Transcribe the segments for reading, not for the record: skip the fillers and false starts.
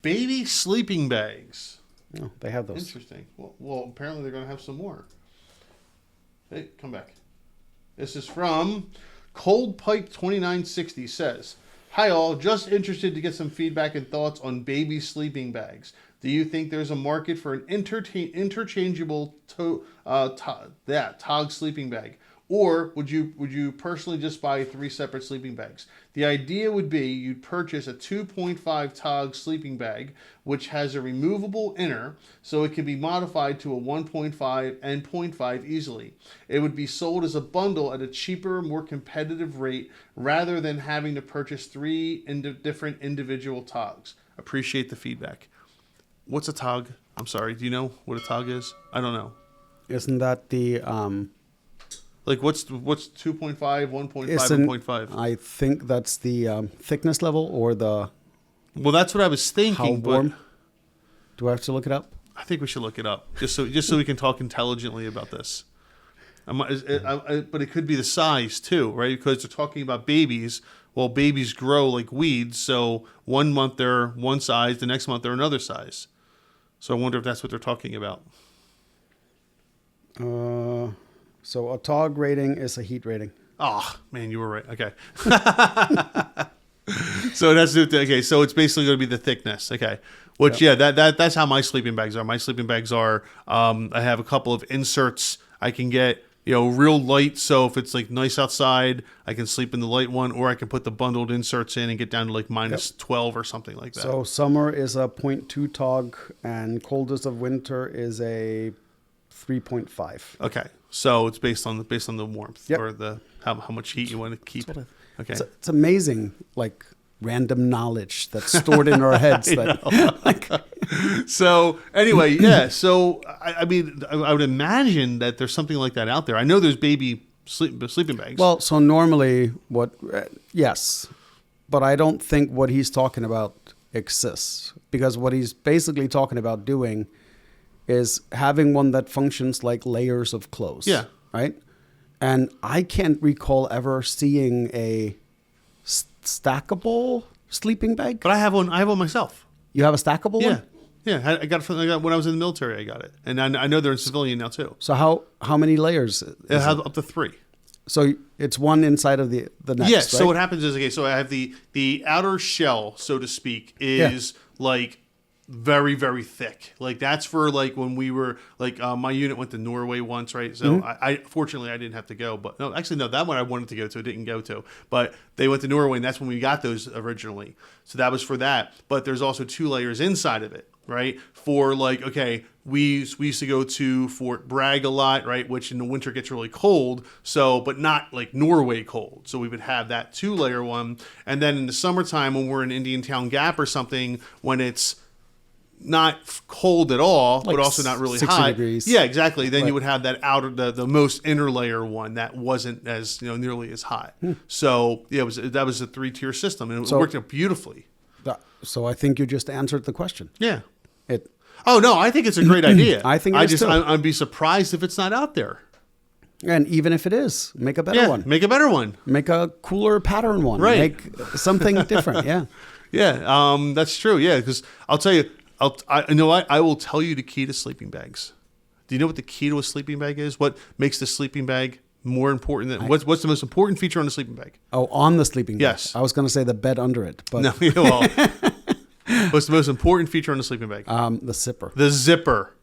Baby sleeping bags. Oh, they have those. Interesting. Well, apparently they're going to have some more. Hey, come back. This is from Cold Pipe 2960 says, "Hi all, just interested to get some feedback and thoughts on baby sleeping bags. Do you think there's a market for an interchangeable Tog sleeping bag? Or would you personally just buy 3 separate sleeping bags? The idea would be you'd purchase a 2.5 Tog sleeping bag, which has a removable inner, so it can be modified to a 1.5 and 0.5 easily. It would be sold as a bundle at a cheaper, more competitive rate, rather than having to purchase 3 different individual Togs. Appreciate the feedback." What's a Tog? I'm sorry. Do you know what a Tog is? I don't know. Isn't that the... Like what's 2.5, 1.5, and 0.5? I think that's the thickness level or the... Well, that's what I was thinking. How warm? Do I have to look it up? I think we should look it up just so we can talk intelligently about this. But it could be the size too, right? Because they're talking about babies. Well, babies grow like weeds, so 1 month they're one size, the next month they're another size. So I wonder if that's what they're talking about. So a Tog rating is a heat rating. Oh, man, you were right. Okay. So that's it. Okay, so it's basically going to be the thickness. Okay. Which, yeah, that's how my sleeping bags are. My sleeping bags are, I have a couple of inserts I can get, real light. So if it's like nice outside, I can sleep in the light one, or I can put the bundled inserts in and get down to like minus 12 or something like that. So summer is a 0.2 Tog and coldest of winter is a 3.5. Okay. So it's based on the warmth or the how much heat you want to keep. Okay. It's amazing, like random knowledge that's stored in our heads. So anyway, yeah. So I mean, I would imagine that there's something like that out there. I know there's baby sleeping bags. Well, so normally yes, but I don't think what he's talking about exists, because what he's basically talking about doing is having one that functions like layers of clothes. Yeah. Right? And I can't recall ever seeing a stackable sleeping bag. But I have one myself. You have a stackable one? Yeah. I got it when I was in the military. I got it. And I know they're in civilian now too. So how many layers? It has up to 3. So it's one inside of the next, yes. right? So what happens is, so I have the outer shell, so to speak, is like very, very thick. Like that's for like when we were like my unit went to Norway once, right? So I fortunately I didn't have to go, but no, actually no, that one I wanted to go to, didn't go to. But they went to Norway, and that's when we got those originally. So that was for that. But there's also 2 layers inside of it, right? For like, okay, we used to go to Fort Bragg a lot, right? Which in the winter gets really cold. So, but not like Norway cold. So we would have that 2-layer one. And then in the summertime when we're in Indiantown Gap or something, when it's not cold at all, like but also not really 60 hot. degrees. Yeah, exactly. Then you would have that outer, the most inner layer one that wasn't as nearly as hot. So yeah, that was a 3-tier system, and it worked out beautifully. So I think you just answered the question. Yeah. Oh no, I think it's a great idea. I think it is too. I'd be surprised if it's not out there. And even if it is, make a better one. Make a better one. Make a cooler pattern one. Right. Make something different. Yeah. Yeah. That's true. Yeah, because I'll tell you. You know what? I will tell you the key to sleeping bags. Do you know what the key to a sleeping bag is? What makes the sleeping bag more important than what's the most important feature on the sleeping bag? Oh, on the sleeping bag. Yes. I was going to say the bed under it, but no. Well, what's the most important feature on the sleeping bag? The zipper. The zipper.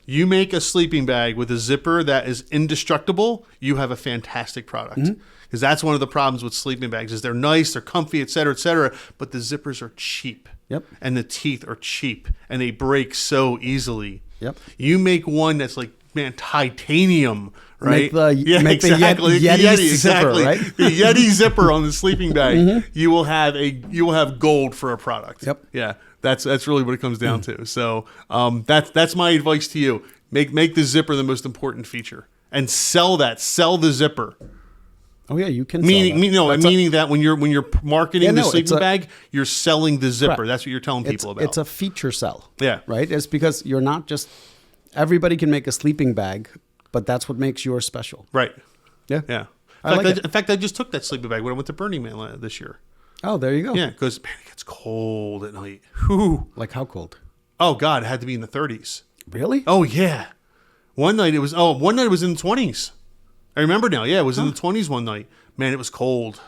You make a sleeping bag with a zipper that is indestructible, you have a fantastic product. Because that's one of the problems with sleeping bags is they're nice, they're comfy, et cetera, but the zippers are cheap. Yep. And the teeth are cheap, and they break so easily. Yep. You make one that's like, man, titanium, right? Make the Yeti zipper, right? The Yeti zipper on the sleeping bag. You will have gold for a product. Yep. Yeah. That's really what it comes down to. So that's my advice to you. Make the zipper the most important feature, and sell the zipper. Oh yeah, you can. Meaning that when you're marketing the sleeping bag, you're selling the zipper. Correct. That's what you're telling people about. It's a feature sell. Yeah. Right. It's because you're not just everybody can make a sleeping bag, but that's what makes yours special. Right. Yeah. Yeah. In fact, I just took that sleeping bag when I went to Burning Man this year. Oh, there you go. Yeah, because man, it gets cold at night. Whew. Like how cold? Oh God, it had to be in the 30s. Really? Oh yeah. One night it was in the 20s. I remember now. Yeah, it was in the 20s one night. Man, it was cold.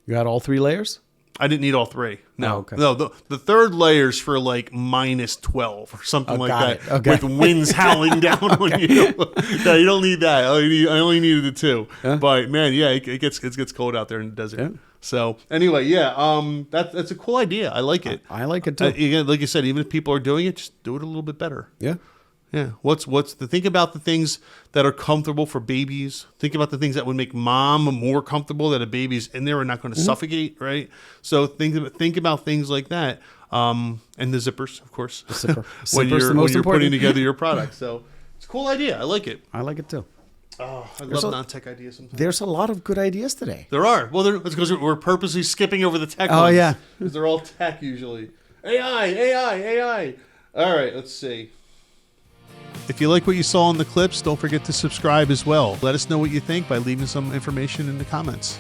You got all 3 layers? I didn't need all 3. No. Oh, okay. No, the third layer's for like minus 12 or something like that. Okay. With winds howling down on you. No, you don't need that. I only needed the 2. Yeah. But man, yeah, it gets cold out there in the desert. Yeah. So anyway, yeah, that's a cool idea. I like it. I like it too. Again, like you said, even if people are doing it, just do it a little bit better. Yeah. Yeah. Think about the things that are comfortable for babies. Think about the things that would make mom more comfortable, that a baby's in there and not going to suffocate, right? So think about things like that. And the zippers, of course. The zipper. when Zipper's you're, the most when you're important. putting together your product. So it's a cool idea. I like it. I like it too. Oh, I love non-tech ideas sometimes. There's a lot of good ideas today. There are. Well, it's because we're purposely skipping over the tech Oh, ones. yeah. Because they're all tech usually. AI. All right, let's see. If you like what you saw in the clips, don't forget to subscribe as well. Let us know what you think by leaving some information in the comments.